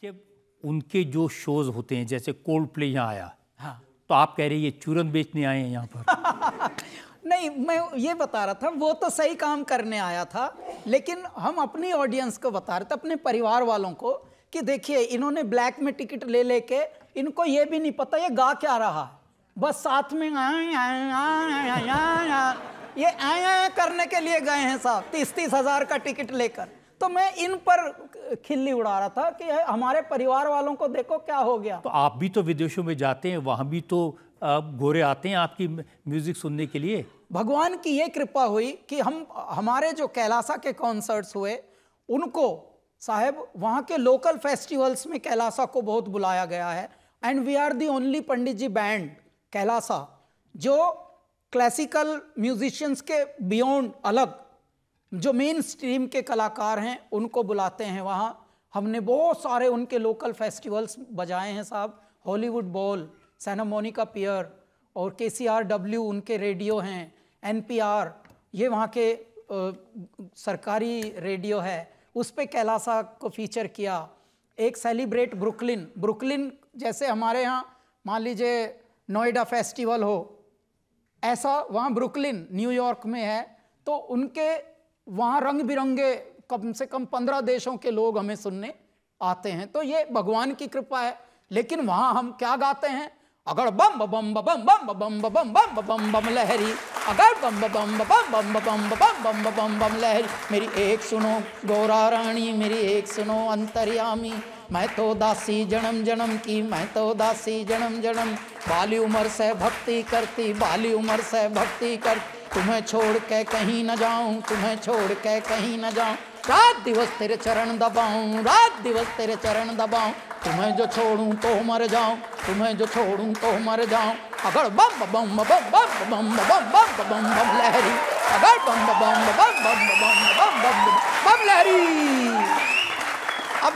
जब उनके जो शोज होते हैं, जैसे कोल्ड प्ले यहाँ आया, हाँ, तो आप कह रहे हैं ये चूरन बेचने आए हैं यहाँ पर? नहीं, मैं ये बता रहा था वो तो सही काम करने आया था, लेकिन हम अपनी ऑडियंस को बता रहे थे, अपने परिवार वालों को, कि देखिए इन्होंने ब्लैक में टिकट ले लेके, इनको ये भी नहीं पता ये गा क्या रहा है, बस साथ में ये आया करने के लिए गए हैं साहब, 30-30 हजार का टिकट लेकर। तो मैं इन पर खिल्ली उड़ा रहा था कि हमारे परिवार वालों को देखो क्या हो गया। तो आप भी तो विदेशों में जाते हैं, वहाँ भी तो गोरे आते हैं आपकी म्यूजिक सुनने के लिए। भगवान की ये कृपा हुई कि हमारे जो कैलासा के कॉन्सर्ट्स हुए, उनको साहब वहाँ के लोकल फेस्टिवल्स में कैलासा को बहुत बुलाया गया है। And we are the only Pandit ji band Kailasa जो क्लासिकल म्यूजिशियंस के बियॉन्ड अलग जो मेन स्ट्रीम के कलाकार हैं उनको बुलाते हैं वहाँ। हमने बहुत सारे उनके लोकल फेस्टिवल्स बजाए हैं साहब, हॉलीवुड बॉल, सैना मोनिका पियर और KCRW उनके रेडियो हैं, NPR ये वहाँ के सरकारी रेडियो है, उस पे कैलासा को फीचर किया। एक सेलिब्रेट ब्रुकलिन जैसे हमारे यहाँ मान लीजिए नोएडा फेस्टिवल हो, ऐसा वहाँ ब्रुकलिन न्यूयॉर्क में है, तो उनके वहाँ रंग बिरंगे कम से कम 15 देशों के लोग हमें सुनने आते हैं। तो ये भगवान की कृपा है। लेकिन वहाँ हम क्या गाते हैं, अगर बम बम बम बम बम बम बम बम बम बम लहरी, अगर बम बम बम बम बम बम बम बम लहरी, मेरी एक सुनो गौरा रानी, मेरी एक सुनो अंतर्यामी, मैं तो दासी जन्म जन्म की, मैं तो दासी जन्म जन्म, बाली उम्र से भक्ति करती, बाली उम्र से भक्ति कर, तुम्हें छोड़ के कहीं न जाऊं, तुम्हें छोड़ के कहीं न जाऊं, रात दिवस तेरे चरण दबाऊं, रात दिवस तेरे चरण दबाऊं, तुम्हें जो छोड़ूं तो मर जाऊं, तुम्हें जो छोड़ूं तो मर जाऊं, अगर बम बम बम बम बम बम बम बम बम लहरी, अगर बम बम बम बम बम बम बम लहरी। अब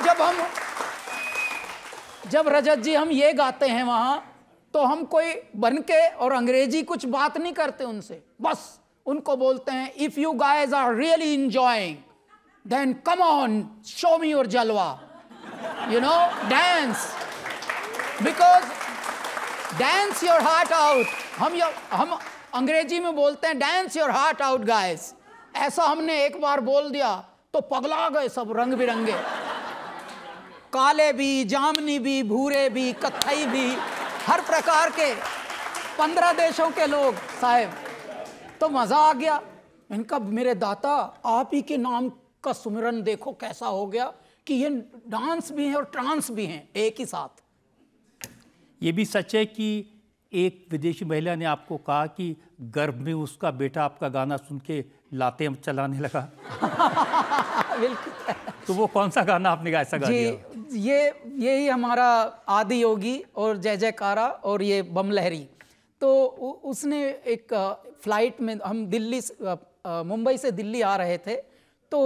जब रजत जी हम ये गाते हैं वहाँ, तो हम कोई बन के और अंग्रेजी कुछ बात नहीं करते उनसे, बस उनको बोलते हैं if you guys are really enjoying then come on show me your जलवा, you know, dance, because dance your heart out. हम अंग्रेजी में बोलते हैं dance your heart out guys. ऐसा हमने एक बार बोल दिया तो पगला गए सब, रंग बिरंगे, काले भी, जामनी भी, भूरे भी, कत्थई भी, हर प्रकार के 15 देशों के लोग साहब। तो मजा आ गया इनका, मेरे दाता आप ही के नाम का सुमिरन देखो कैसा हो गया कि ये डांस भी है और ट्रांस भी हैं एक ही साथ। ये भी सच है कि एक विदेशी महिला ने आपको कहा कि गर्भ में उसका बेटा आपका गाना सुन के लाते चलाने लगा। बिल्कुल। तो वो कौन सा गाना आपने ऐसा गा दिया? यही हमारा आदि योगी और जय जयकारा और ये बम लहरी। तो उसने एक फ्लाइट में, हम मुंबई से दिल्ली आ रहे थे, तो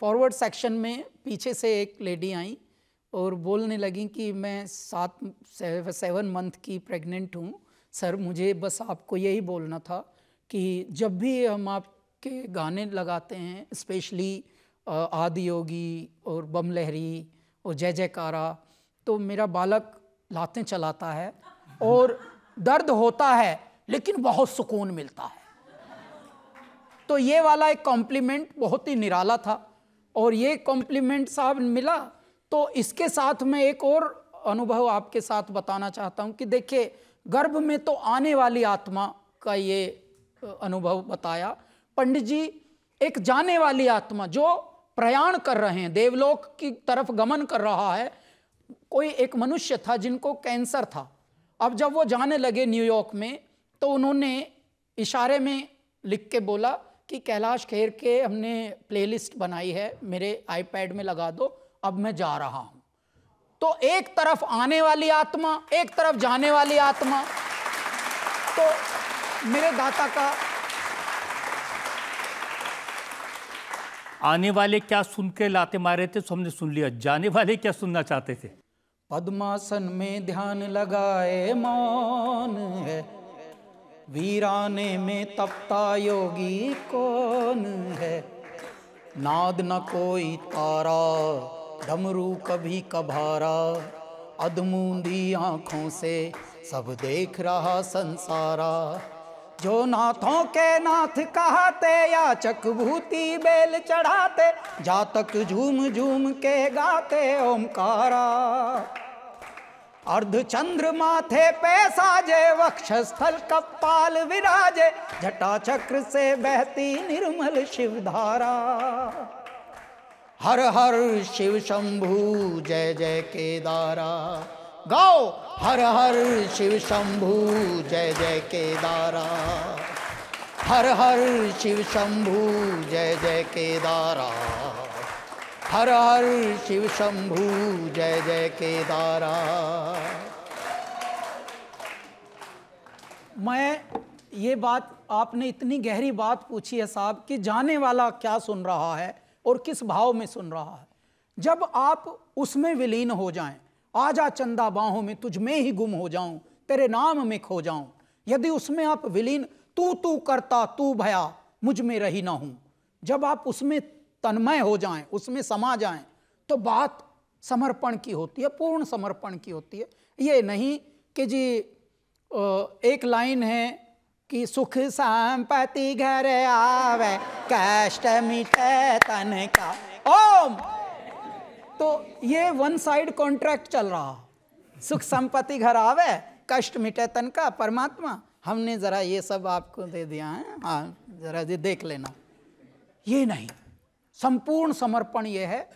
फॉरवर्ड सेक्शन में पीछे से एक लेडी आई और बोलने लगी कि मैं 7 मंथ की प्रेग्नेंट हूँ सर, मुझे बस आपको यही बोलना था कि जब भी हम आपके गाने लगाते हैं, स्पेशली आदि योगी और बम लहरी और जय जयकारा, तो मेरा बालक लातें चलाता है और दर्द होता है लेकिन बहुत सुकून मिलता है। तो ये वाला एक कॉम्प्लीमेंट बहुत ही निराला था और ये कॉम्प्लीमेंट साहब मिला। तो इसके साथ मैं एक और अनुभव आपके साथ बताना चाहता हूँ कि देखिए, गर्भ में तो आने वाली आत्मा का ये अनुभव बताया। पंडित जी एक जाने वाली आत्मा जो प्रयाण कर रहे हैं, देवलोक की तरफ गमन कर रहा है। कोई एक मनुष्य था जिनको कैंसर था। अब जब वो जाने लगे न्यूयॉर्क में, तो उन्होंने इशारे में लिख के बोला कि कैलाश खेर के हमने प्लेलिस्ट बनाई है, मेरे आईपैड में लगा दो, अब मैं जा रहा हूं। तो एक तरफ आने वाली आत्मा, एक तरफ जाने वाली आत्मा। तो मेरे दाता का आने वाले क्या सुन के लाते मारे थे तो हमने सुन लिया, जाने वाले क्या सुनना चाहते थे? पद्मासन में ध्यान लगाए मौन है, वीराने में तपता योगी कौन है, नाद न कोई तारा डमरू कभी कभारा, अधमूंदी आंखों से सब देख रहा संसारा। जो नाथों के नाथ कहते, याचक भूति बेल चढ़ाते, जातक झूम झूम के गाते ओमकारा। अर्धचंद्र माथे पे साजे, वक्षस्थल कपाल विराजे, जटा चक्र से बहती निर्मल शिवधारा। हर हर शिव शंभू जय जय केदारा, गाओ हर हर शिव शंभू जय जय केदारा। हर हर शिव शंभू जय जय केदारा। हर हर शिव शंभू जय जय केदारा। मैं ये बात, आपने इतनी गहरी बात पूछी है साहब कि जाने वाला क्या सुन रहा है और किस भाव में सुन रहा है। जब आप उसमें विलीन हो जाएं, आजा चंदा बाहों में तुझ में ही गुम हो जाऊं, तेरे नाम में खो जाऊं, यदि उसमें आप विलीन, तू तू करता तू भया मुझ में रही ना हूं, जब आप उसमें तन्मय हो जाएं, उसमें समा जाएं, तो बात समर्पण की होती है, पूर्ण समर्पण की होती है। ये नहीं कि जी एक लाइन है कि सुख संपत्ति घर आवे, कष्ट मिटे तन का ओम, तो ये वन साइड कॉन्ट्रैक्ट चल रहा। सुख संपत्ति घर आवे, कष्ट मिटे तन का। परमात्मा हमने जरा ये सब आपको दे दिया है, हाँ जरा ये देख लेना। ये नहीं, संपूर्ण समर्पण ये है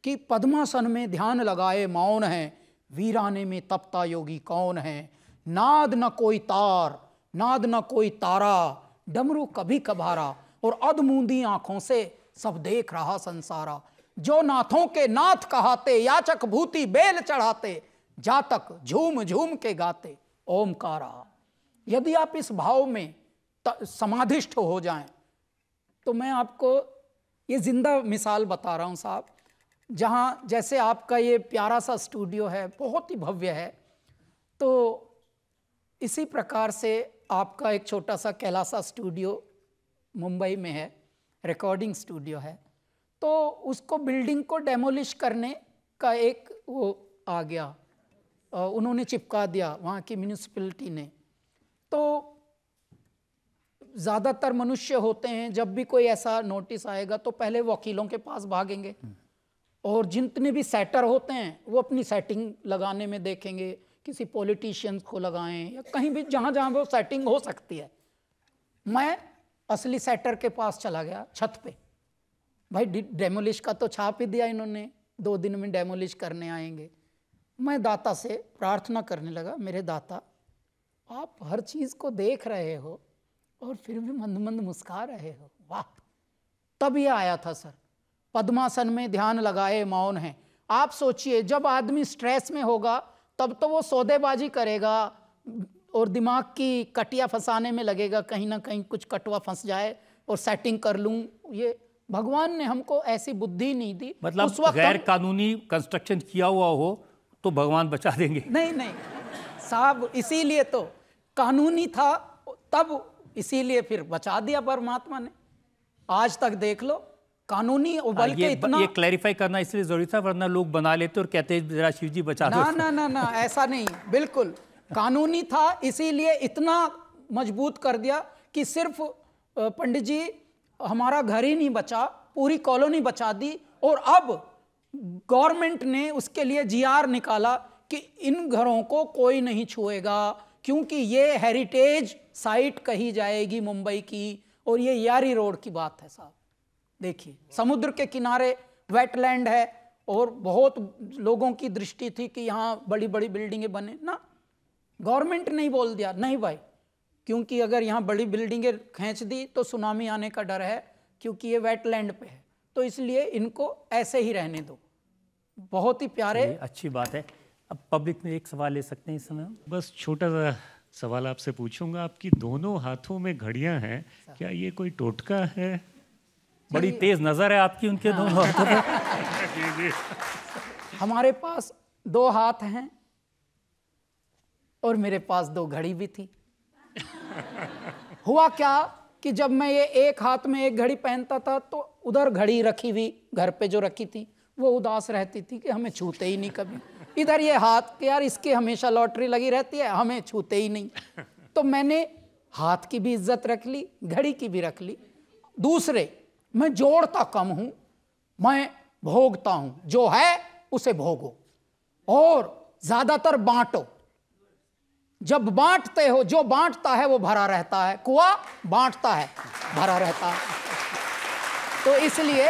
कि पद्मासन में ध्यान लगाए मौन है, वीराने में तपता योगी कौन है। नाद न कोई तार, नाद न कोई तारा, डमरू कभी कभारा, और अधमूंदी आंखों से सब देख रहा संसारा। जो नाथों के नाथ कहाते, याचक भूति बेल चढ़ाते, जातक झूम झूम के गाते ओमकारा। यदि आप इस भाव में समाधिष्ठ हो जाएं, तो मैं आपको ये जिंदा मिसाल बता रहा हूं साहब। जहां जैसे आपका ये प्यारा सा स्टूडियो है, बहुत ही भव्य है, तो इसी प्रकार से आपका एक छोटा सा कैलासा स्टूडियो मुंबई में है, रिकॉर्डिंग स्टूडियो है। तो उसको बिल्डिंग को डेमोलिश करने का एक वो आ गया, उन्होंने चिपका दिया वहाँ की म्यूनिसिपैलिटी ने। तो ज़्यादातर मनुष्य होते हैं, जब भी कोई ऐसा नोटिस आएगा तो पहले वकीलों के पास भागेंगे, और जितने भी सेटर होते हैं वो अपनी सेटिंग लगाने में देखेंगे, किसी पॉलिटिशियंस को लगाएं या कहीं भी जहाँ जहाँ वो सेटिंग हो सकती है। मैं असली सेटर के पास चला गया छत पे, भाई डेमोलिश का तो छाप ही दिया इन्होंने, 2 दिन में डेमोलिश करने आएंगे। मैं दाता से प्रार्थना करने लगा, मेरे दाता आप हर चीज़ को देख रहे हो और फिर भी मंद मंद मुस्कुरा रहे हो, वाह। तब ये आया था सर, पद्मासन में ध्यान लगाए मौन है। आप सोचिए, जब आदमी स्ट्रेस में होगा तब तो वो सौदेबाजी करेगा और दिमाग की कटिया फंसाने में लगेगा, कहीं ना कहीं कुछ कटवा फंस जाए और सेटिंग कर लूँ। ये भगवान ने हमको ऐसी बुद्धि नहीं दी। मतलब उस वक्त गैर कानूनी कंस्ट्रक्शन किया हुआ हो तो भगवान बचा देंगे? नहीं नहीं साहब, इसीलिए तो कानूनी था तब, इसीलिए फिर बचा दिया परमात्मा ने। आज तक देख लो कानूनी, बल्कि इतना ये क्लैरिफाई करना इसलिए जरूरी था, वरना लोग बना लेते और कहते हैं जरा शिव जी बचा दो। ना ना ना ना, ऐसा नहीं, बिल्कुल कानूनी था, इसीलिए इतना मजबूत कर दिया कि सिर्फ पंडित जी हमारा घर ही नहीं बचा, पूरी कॉलोनी बचा दी। और अब गवर्नमेंट ने उसके लिए जीआर निकाला कि इन घरों को कोई नहीं छुएगा, क्योंकि ये हेरिटेज साइट कही जाएगी मुंबई की, और ये यारी रोड की बात है साहब। देखिए, समुद्र के किनारे वेटलैंड है, और बहुत लोगों की दृष्टि थी कि यहाँ बड़ी बड़ी बिल्डिंगें बने ना, गवर्नमेंट ने ही बोल दिया नहीं भाई, क्योंकि अगर यहाँ बड़ी बिल्डिंगें खींच दी तो सुनामी आने का डर है, क्योंकि ये वेटलैंड पे है, तो इसलिए इनको ऐसे ही रहने दो। बहुत ही प्यारे, अच्छी बात है। अब पब्लिक में एक सवाल ले सकते हैं इस समय? बस छोटा सा सवाल आपसे पूछूंगा, आपकी दोनों हाथों में घड़ियां हैं, क्या ये कोई टोटका है? बड़ी तेज नजर है आपकी उनके दोनों हाथों में। हमारे पास 2 हाथ हैं और मेरे पास 2 घड़ी भी थी। हुआ क्या कि जब मैं ये एक हाथ में एक घड़ी पहनता था तो उधर घड़ी रखी हुई घर पे जो रखी थी वो उदास रहती थी कि हमें छूते ही नहीं कभी। इधर ये हाथ कि यार इसकी हमेशा लॉटरी लगी रहती है, हमें छूते ही नहीं। तो मैंने हाथ की भी इज्जत रख ली, घड़ी की भी रख ली। दूसरे, मैं जोड़ता कम हूं, मैं भोगता हूं, जो है उसे भोगो और ज्यादातर बांटो। जब बांटते हो, जो बांटता है वो भरा रहता है, कुआं बांटता है भरा रहता है। तो इसलिए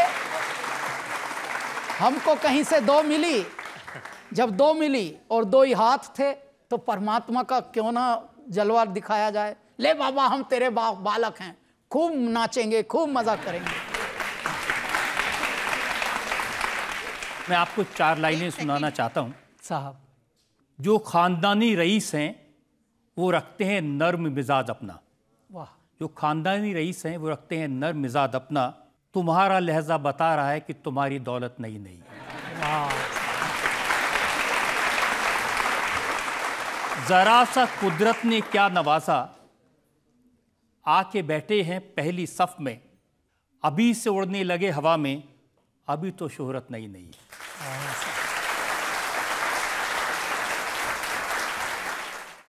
हमको कहीं से दो मिली, जब दो मिली और दो ही हाथ थे तो परमात्मा का क्यों ना जलवा दिखाया जाए। ले बाबा हम तेरे बालक हैं, खूब नाचेंगे, खूब मजा करेंगे। मैं आपको 4 लाइनें सुनाना चाहता हूं साहब। जो खानदानी रईस हैं वो रखते हैं नर्म मिजाज अपना। वाह। जो खानदानी रईस हैं वो रखते हैं नर्म मिजाज अपना। तुम्हारा लहजा बता रहा है कि तुम्हारी दौलत नहीं नहीं। जरा सा कुदरत ने क्या नवाजा, आके बैठे हैं पहली सफ में, अभी से उड़ने लगे हवा में, अभी तो शोहरत नहीं नहीं।